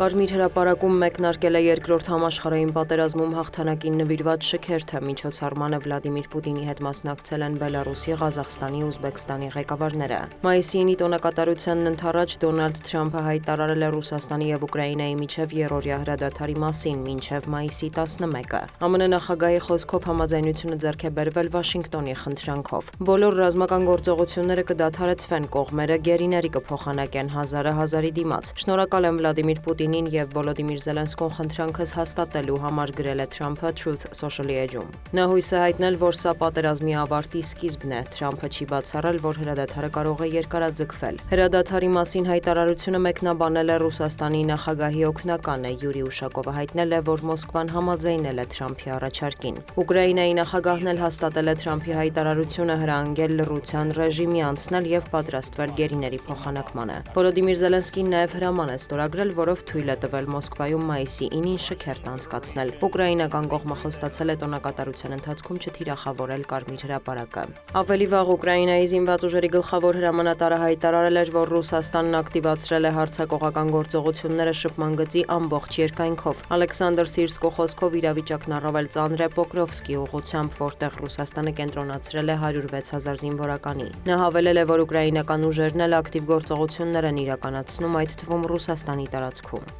Կարմիր հրապարակում մեկնարկել է երկրորդ համաշխարհային պատերազմում հաղթանակին նվիրված շքերթը, միջոցառմանը Վլադիմիր Պուտինի հետ մասնակցել են Բելարուսի, Ղազախստանի ու Ուզբեկստանի ղեկավարները։ Մայիսի 9-ի տոնակատարությանն ընդառաջ Դոնալդ Թրամփը հայտարարել է Ռուսաստանի եւ Ուկրաինայի միջև երրորդյա հրադադարի մասին մինչև մայիսի 11-ը։ ԱՄՆ նախագահի խոսքով համաձայնությունը ձեռք է բերվել Վաշինգտոնի խնդրանքով։ Բոլոր ռազմական գործողությունները կդադարեցվեն, կողմերը գերիների կփոխանակեն 1000-ի դիմաց։ Շնորհակալ եմ Վլադիմիր Պուտինին եւ Վոլոդիմիր Զելենսկուն խնդրանքս հաստատելու համար, գրել է Թրամփը Truth Social-ի էջում։ Նա հույս է հայտնել, որ սա պատերազմի ավարտի սկիզբն է։ Թրամփը չի բացառել, որ հրադադարը կարող է երկարաձգվել։ Հրադադարի մասին հայտարարությունը մեկնաբանել է Ռուսաստանի նախագահի օգնականը Յուրի Ուշակովը հայտնել է, որ Մոսկվան համաձայնել է Թրամփի առաջարկին։ Ուկրաինայի նախագահն էլ հաստատել է Թրամփի հայտարարությունը հրահանգել լռության ռեժիմի անցնել եւ պատրաստվել գերիների փոխանակմանը։ Վոլոդիմիր Զելենսկին նաեւ հրաման է ստորագրել, որով թույլ է տվել Մոսկվայում մայիսի 9-ին շքերթ անցկացնել։ Ուկրաինական կողմը խոստացել է տոնակատարության ընթացքում չթիրախավորել Կարմիր հրապարակը։ Ավելի վաղ Ուկրաինայի զինված ուժերի գլխավոր հրամանատարը հայտարարել էր, որ Ռուսաստանն ակտիվացրել է հարձակողական գործողությունները շփման գծի ամբողջ երկայնքով։ Ալեքսանդր Սիրսկու խոսքով իրավիճակն առավել ծանր է Պոկրովսկի ուղղությամբ, որտեղ Ռուսաստանը կենտրոնացրել է 106,000 զինվորականի։ Նա հավելել է, որ ուկրաինական ուժերն էլ ակտիվ գործողություններ են իրականացնում, այդ թվում Ռուսաստանի տարածքում։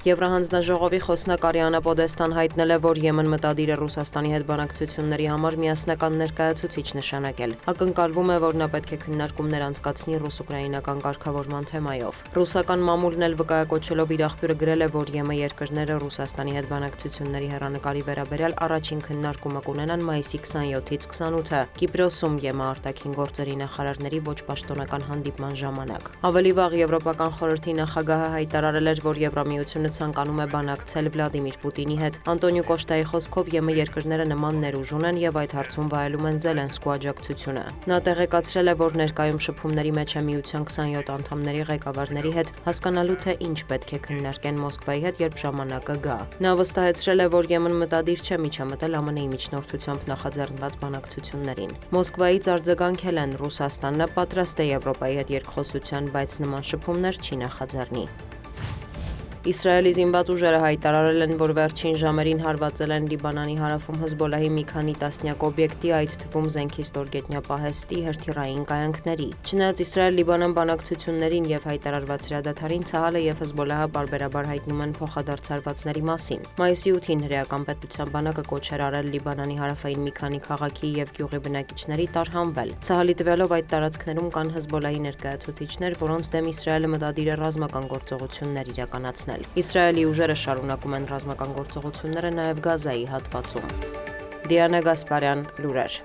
Եվրահանձնաժողովի խոսնակ Արիանա Պոդեստան հայտնել է, որ Եմեն մտադիր է Ռուսաստանի հետ բանակցությունների համար միասնական ներկայացուցիչ նշանակել։ Ակնկալվում է, որ նա պետք է քննարկումներ անցկացնի ռուս-ուկրաինական կարգավորման թեմայով։ Ռուսական մամուլն էլ վկայակոչելով իր աղբյուրը գրել է, որ ԵՄ երկրները Ռուսաստանի հետ բանակցությունների հեռանկարի վերաբերյալ առաջին քննարկումը կունենան մայիսի 27-ից 28-ը Կիպրոսում ԵՄ արտաքին գործերի նախարարների ոչ պաշտոնական հանդիպման ժամանակ։ Ավելի վաղ Եվրոպական խորհրդի նախագահը հայտարարել էր, որ Եվրամիությունը ցանկանում է բանակցել Վլադիմիր Պուտինի հետ։ Անտոնիո Կոշտայի խոսքով ԵՄ երկրները նման ներուժ ունեն եւ այդ հարցում վայելում են Զելենսկու աջակցությունը։ Նա տեղեկացրել է, որ ներկայում շփումների մեջ է միության 27 անդամների ղեկավարների հետ, հասկանալու թե ինչ պետք է քննարկեն Մոսկվայի հետ, երբ ժամանակը գա։ Նա վստահեցրել է, որ Եմեն մտադիր չէ միջամտել ԱՄՆ-ի միջնորդությամբ նախաձեռնված բանակցություններին։ Մոսկվայից արձագանքել են Ռուսաստանը պատրաստ է Եվրոպայի հետ երկխոսության, բայց նման շփումներ չի նախաձեռնի։ Իսրայելի զինված ուժերը հայտարարել են, որ վերջին ժամերին հարվածել են Լիբանանի հարավում Հեզբոլլահի մի քանի տասնյակ օբյեկտի, այդ թվում զենքի ստորգետնյա պահեստի, հրթիռային կայանքների։ Չնայած Իսրայել-Լիբանան բանակցություններին եւ հայտարարված հրադադարին, Ցահալը եւ Հեզբոլլահը բարբերաբար հայտնում են փոխադարձարվածների մասին։ Մայիսի 8-ին հրեական պետության բանակը կոչ էր արել Լիբանանի հարավային մի քանի քաղաքի եւ գյուղի բնակիչների տարհանվել։ Ցահալի տվյալով այդ տարածքներում կան Հեզբոլլահի ներկայացուցիչներ, որոնց դեմ Իսրայելը մտադիր է ռազմական գործողություններ իրականացնել։ Իսրայելի ուժերը շարունակում են ռազմական գործողությունները նաև Գազայի հատվածում։ Դիանա Գասպարյան, լուրեր։